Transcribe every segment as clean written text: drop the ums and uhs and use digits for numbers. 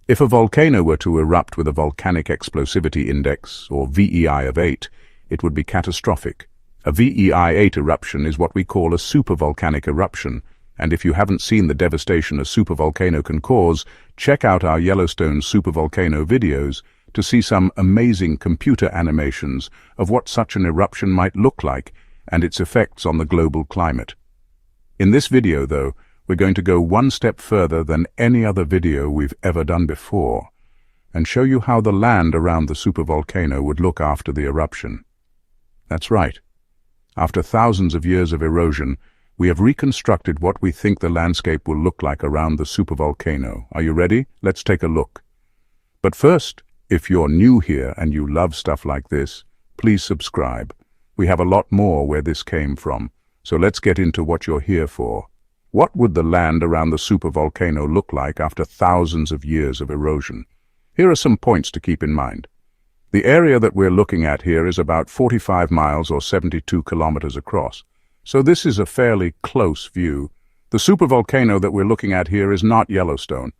If a volcano were to erupt with a volcanic explosivity index, or VEI of 8, it would be catastrophic. A VEI 8 eruption is what we call a supervolcanic eruption, and if you haven't seen the devastation a supervolcano can cause, check out our Yellowstone supervolcano videos to see some amazing computer animations of what such an eruption might look like and its effects on the global climate. In this video, though, we're going to go one step further than any other video we've ever done before, and show you how the land around the supervolcano would look after the eruption. That's right. After thousands of years of erosion, we have reconstructed what we think the landscape will look like around the supervolcano. Are you ready? Let's take a look. But first, if you're new here and you love stuff like this, please subscribe. We have a lot more where this came from, so let's get into what you're here for. What would the land around the supervolcano look like after thousands of years of erosion? Here are some points to keep in mind. The area that we're looking at here is about 45 miles or 72 kilometers across, so this is a fairly close view. The supervolcano that we're looking at here is not Yellowstone.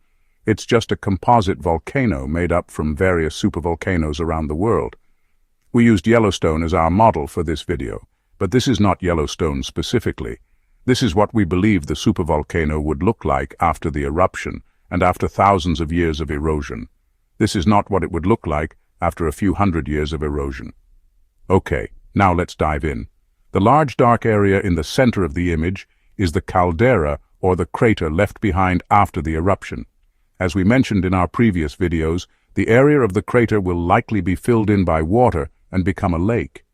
It's just a composite volcano made up from various supervolcanoes around the world. We used Yellowstone as our model for this video, but this is not Yellowstone specifically. This is what we believe the supervolcano would look like after the eruption and after thousands of years of erosion. This is not what it would look like after a few hundred years of erosion. Okay, now let's dive in. The large dark area in the center of the image is the caldera, or the crater left behind after the eruption. As we mentioned in our previous videos, the area of the crater will likely be filled in by water and become a lake.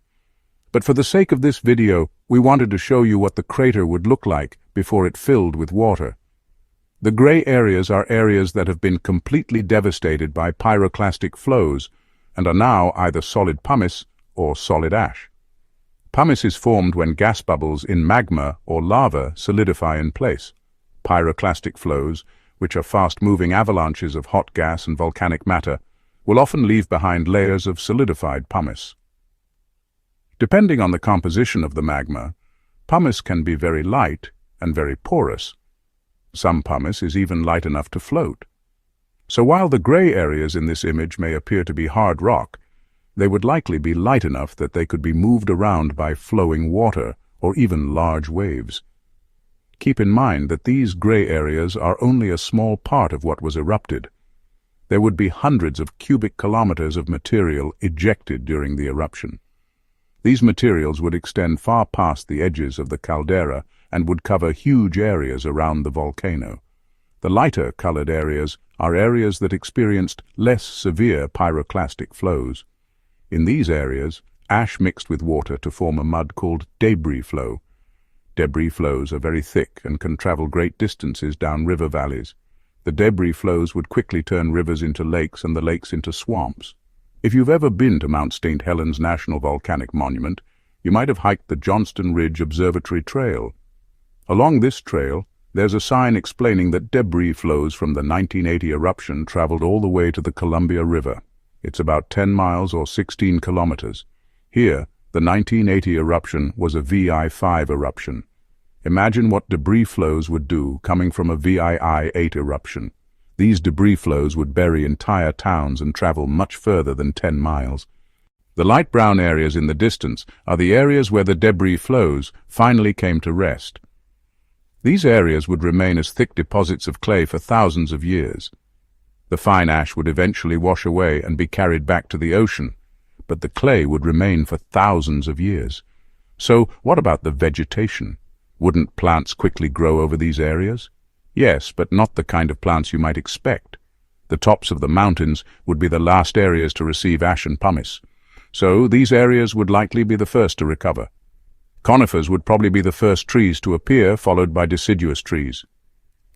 But for the sake of this video, we wanted to show you what the crater would look like before it filled with water. The gray areas are areas that have been completely devastated by pyroclastic flows and are now either solid pumice or solid ash. Pumice is formed when gas bubbles in magma or lava solidify in place. Pyroclastic flows, which are fast-moving avalanches of hot gas and volcanic matter, will often leave behind layers of solidified pumice. Depending on the composition of the magma, pumice can be very light and very porous. Some pumice is even light enough to float. So while the gray areas in this image may appear to be hard rock, they would likely be light enough that they could be moved around by flowing water or even large waves. Keep in mind that these gray areas are only a small part of what was erupted. There would be hundreds of cubic kilometers of material ejected during the eruption. These materials would extend far past the edges of the caldera and would cover huge areas around the volcano. The lighter colored areas are areas that experienced less severe pyroclastic flows. In these areas, ash mixed with water to form a mud called debris flow. Debris flows are very thick and can travel great distances down river valleys. The debris flows would quickly turn rivers into lakes and the lakes into swamps. If you've ever been to Mount St. Helens National Volcanic Monument, you might have hiked the Johnston Ridge Observatory Trail. Along this trail, there's a sign explaining that debris flows from the 1980 eruption traveled all the way to the Columbia River. It's about 10 miles or 16 kilometers. Here, the 1980 eruption was a VI5 eruption. Imagine what debris flows would do coming from a VII8 eruption. These debris flows would bury entire towns and travel much further than 10 miles. The light brown areas in the distance are the areas where the debris flows finally came to rest. These areas would remain as thick deposits of clay for thousands of years. The fine ash would eventually wash away and be carried back to the ocean, but the clay would remain for thousands of years. So what about the vegetation? Wouldn't plants quickly grow over these areas? Yes, but not the kind of plants you might expect. The tops of the mountains would be the last areas to receive ash and pumice. So these areas would likely be the first to recover. Conifers would probably be the first trees to appear, followed by deciduous trees.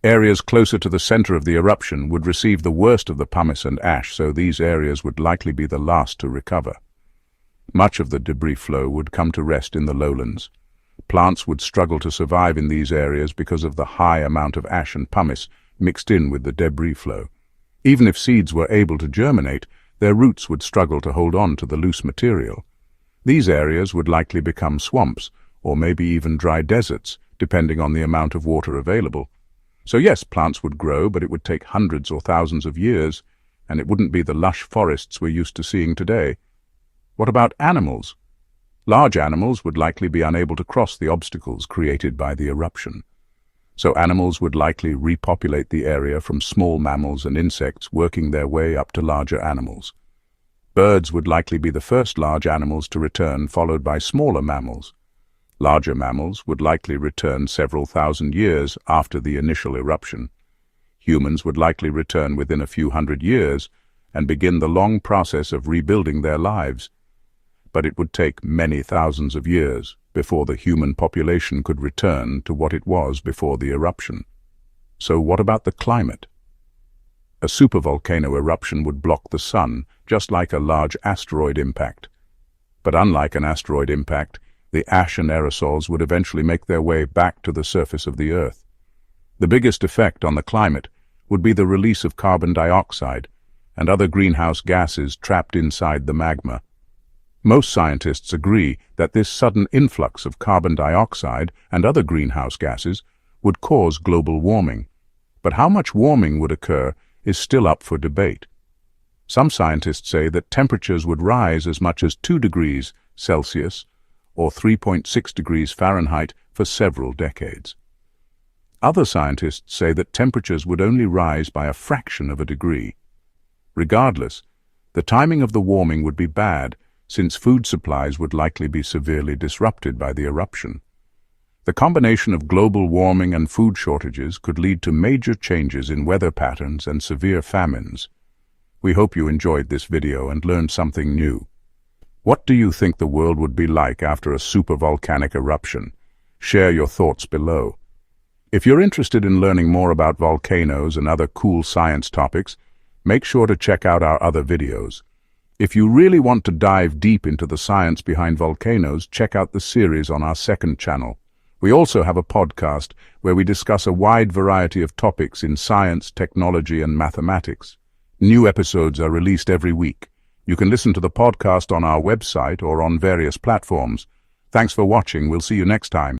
Areas closer to the center of the eruption would receive the worst of the pumice and ash, so these areas would likely be the last to recover. Much of the debris flow would come to rest in the lowlands. Plants would struggle to survive in these areas because of the high amount of ash and pumice mixed in with the debris flow. Even if seeds were able to germinate, their roots would struggle to hold on to the loose material. These areas would likely become swamps, or maybe even dry deserts, depending on the amount of water available. So yes, plants would grow, but it would take hundreds or thousands of years, and it wouldn't be the lush forests we're used to seeing today. What about animals? Large animals would likely be unable to cross the obstacles created by the eruption. So animals would likely repopulate the area from small mammals and insects working their way up to larger animals. Birds would likely be the first large animals to return, followed by smaller mammals. Larger mammals would likely return several thousand years after the initial eruption. Humans would likely return within a few hundred years and begin the long process of rebuilding their lives. But it would take many thousands of years before the human population could return to what it was before the eruption. So what about the climate? A supervolcano eruption would block the sun, just like a large asteroid impact. But unlike an asteroid impact, the ash and aerosols would eventually make their way back to the surface of the Earth. The biggest effect on the climate would be the release of carbon dioxide and other greenhouse gases trapped inside the magma. Most scientists agree that this sudden influx of carbon dioxide and other greenhouse gases would cause global warming. But how much warming would occur is still up for debate. Some scientists say that temperatures would rise as much as 2 degrees Celsius or 3.6 degrees Fahrenheit for several decades. Other scientists say that temperatures would only rise by a fraction of a degree. Regardless, the timing of the warming would be bad, since food supplies would likely be severely disrupted by the eruption. The combination of global warming and food shortages could lead to major changes in weather patterns and severe famines. We hope you enjoyed this video and learned something new. What do you think the world would be like after a supervolcanic eruption? Share your thoughts below. If you're interested in learning more about volcanoes and other cool science topics, make sure to check out our other videos. If you really want to dive deep into the science behind volcanoes, check out the series on our second channel. We also have a podcast where we discuss a wide variety of topics in science, technology, and mathematics. New episodes are released every week. You can listen to the podcast on our website or on various platforms. Thanks for watching. We'll see you next time.